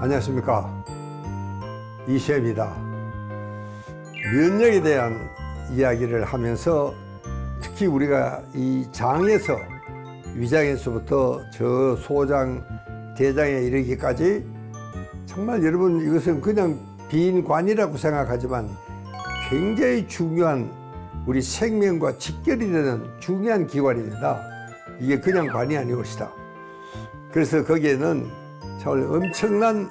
안녕하십니까, 이시엠입니다. 면역에 대한 이야기를 하면서 특히 우리가 이 장에서, 위장에서부터 저 소장, 대장에 이르기까지 정말 여러분, 이것은 그냥 빈 관이라고 생각하지만 굉장히 중요한, 우리 생명과 직결이 되는 중요한 기관입니다. 이게 그냥 관이 아니옵시다. 그래서 거기에는 정말 엄청난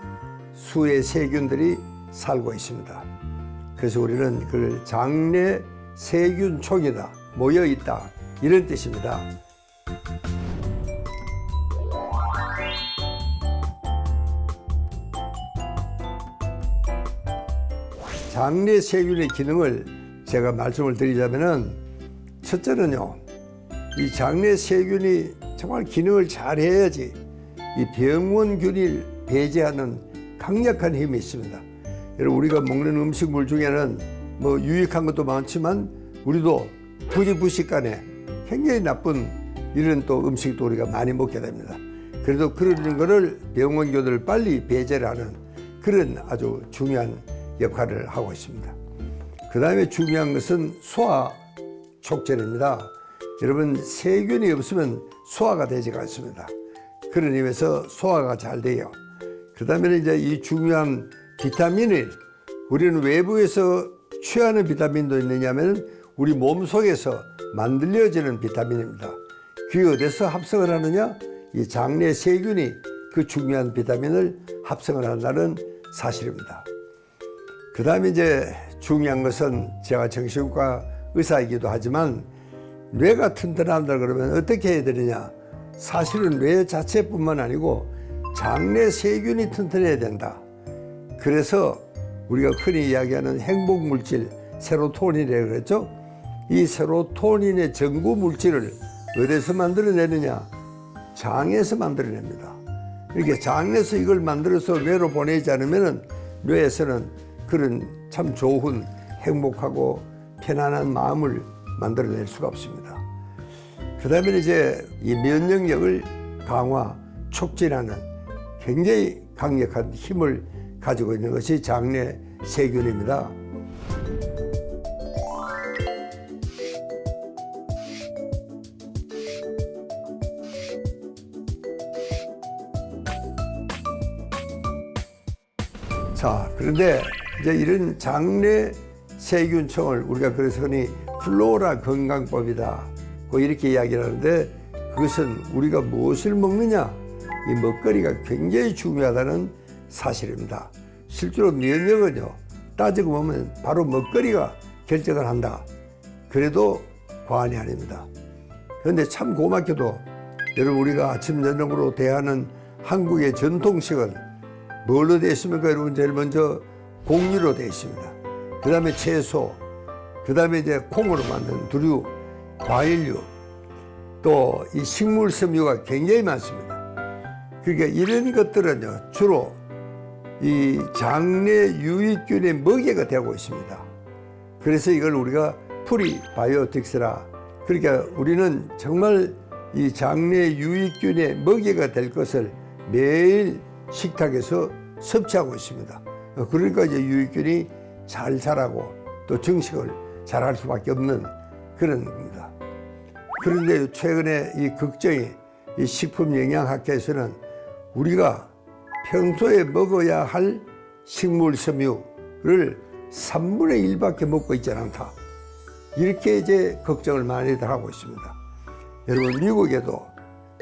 수의 세균들이 살고 있습니다. 그래서 우리는 그걸 장내 세균총이다, 모여 있다, 이런 뜻입니다. 장내 세균의 기능을 제가 말씀을 드리자면은, 첫째는요, 이 장내 세균이 정말 기능을 잘 해야지 이 병원균을 배제하는 강력한 힘이 있습니다. 여러분, 우리가 먹는 음식물 중에는 뭐 유익한 것도 많지만 우리도 부식간에 굉장히 나쁜 이런 또 음식도 우리가 많이 먹게 됩니다. 그래도 그런 거를 병원균을 빨리 배제를 하는 그런 아주 중요한 역할을 하고 있습니다. 그 다음에 중요한 것은 소화 촉진입니다. 여러분, 세균이 없으면 소화가 되지가 않습니다. 그런 의미에서 소화가 잘 돼요. 그 다음에 이제 이 중요한 비타민을, 우리는 외부에서 취하는 비타민도 있느냐면 우리 몸 속에서 만들어지는 비타민입니다. 그게 어디서 합성을 하느냐? 이 장내 세균이 그 중요한 비타민을 합성을 한다는 사실입니다. 그 다음에 이제 중요한 것은, 제가 정신과 의사이기도 하지만 뇌가 튼튼하다 그러면 어떻게 해야 되느냐? 사실은 뇌 자체뿐만 아니고 장내 세균이 튼튼해야 된다. 그래서 우리가 흔히 이야기하는 행복물질 세로토닌이라고 그랬죠. 이 세로토닌의 전구 물질을 어디서 만들어내느냐? 장에서 만들어냅니다. 이렇게 장에서 이걸 만들어서 뇌로 보내지 않으면 뇌에서는 그런 참 좋은, 행복하고 편안한 마음을 만들어낼 수가 없습니다. 그 다음에 이제 이 면역력을 강화, 촉진하는 굉장히 강력한 힘을 가지고 있는 것이 장내 세균입니다. 자, 그런데 이제 이런 장내 세균총을 우리가 그래서 흔히 플로라 건강법이다, 이렇게 이야기를 하는데, 그것은 우리가 무엇을 먹느냐, 이 먹거리가 굉장히 중요하다는 사실입니다. 실제로 면역은요, 따지고 보면 바로 먹거리가 결정을 한다. 그래도 과언이 아닙니다. 그런데 참 고맙게도 여러분, 우리가 아침 저녁으로 대하는 한국의 전통식은 뭘로 되어 있습니까? 여러분, 제일 먼저 곡류로 되어 있습니다. 그 다음에 채소, 그 다음에 이제 콩으로 만든 두류, 과일류, 또 이 식물 섬유가 굉장히 많습니다. 그러니까 이런 것들은요, 주로 이 장내 유익균의 먹이가 되고 있습니다. 그래서 이걸 우리가 프리바이오틱스라, 그러니까 우리는 정말 이 장내 유익균의 먹이가 될 것을 매일 식탁에서 섭취하고 있습니다. 그러니까 이제 유익균이 잘 자라고 또 증식을 잘 할 수밖에 없는 그런 겁니다. 그런데 최근에 이 걱정이, 이 식품영양학회에서는 우리가 평소에 먹어야 할 식물 섬유를 3분의 1밖에 먹고 있지 않다, 이렇게 이제 걱정을 많이들 하고 있습니다. 여러분, 미국에도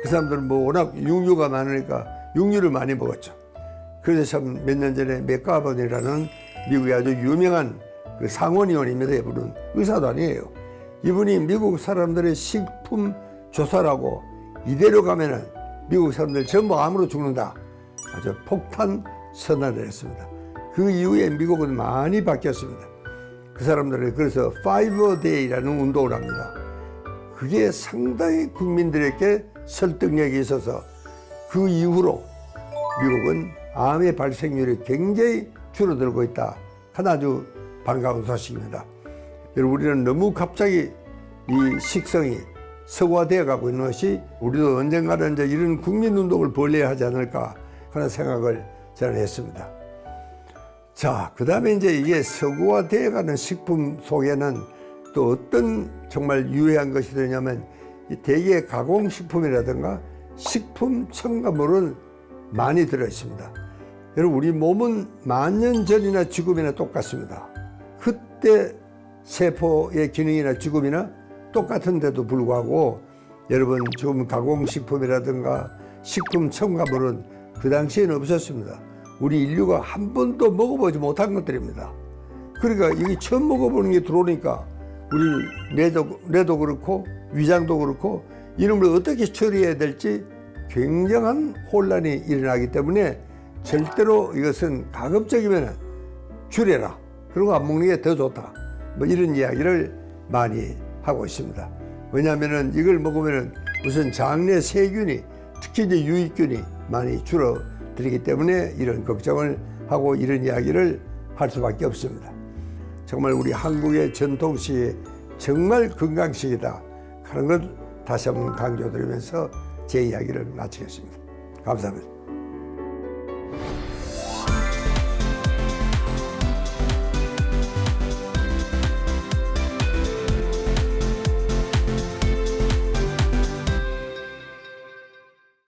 그 사람들은 뭐 워낙 육류가 많으니까 육류를 많이 먹었죠. 그래서 참 몇 년 전에 맥가번이라는 미국의 아주 유명한 그 상원의원입니다. 이분은 의사도 아니에요. 이분이 미국 사람들의 식품 조사라고, 이대로 가면은 미국 사람들 전부 암으로 죽는다, 아주 폭탄 선언을 했습니다. 그 이후에 미국은 많이 바뀌었습니다. 그 사람들은 그래서 5-Day라는 운동을 합니다. 그게 상당히 국민들에게 설득력이 있어서 그 이후로 미국은 암의 발생률이 굉장히 줄어들고 있다 하는 아주 반가운 소식입니다. 여러분, 우리는 너무 갑자기 이 식성이 서구화되어 가고 있는 것이, 우리도 언젠가는 이제 이런 국민운동을 벌여야 하지 않을까 하는 생각을 저는 했습니다. 자, 그 다음에 이제 이게 서구화되어가는 식품 속에는 또 어떤 정말 유해한 것이 되냐면 이 대개 가공식품이라든가 식품 첨가물은 많이 들어있습니다. 여러분, 우리 몸은 만년 전이나 지금이나 똑같습니다. 그때 세포의 기능이나 지금이나 똑같은데도 불구하고 여러분, 지금 가공식품이라든가 식품 첨가물은 그 당시에는 없었습니다. 우리 인류가 한 번도 먹어보지 못한 것들입니다. 그러니까 여기 처음 먹어보는 게 들어오니까 우리 뇌도 그렇고 위장도 그렇고 이런 걸 어떻게 처리해야 될지 굉장한 혼란이 일어나기 때문에 절대로 이것은 가급적이면 줄여라. 그리고 안 먹는 게 더 좋다. 뭐 이런 이야기를 많이 하고 있습니다. 왜냐하면 이걸 먹으면 우선 장내 세균이 특히 이제 유익균이 많이 줄어들기 때문에 이런 걱정을 하고 이런 이야기를 할 수밖에 없습니다. 정말 우리 한국의 전통식이 정말 건강식이다 하는 걸 다시 한번 강조드리면서 제 이야기를 마치겠습니다. 감사합니다.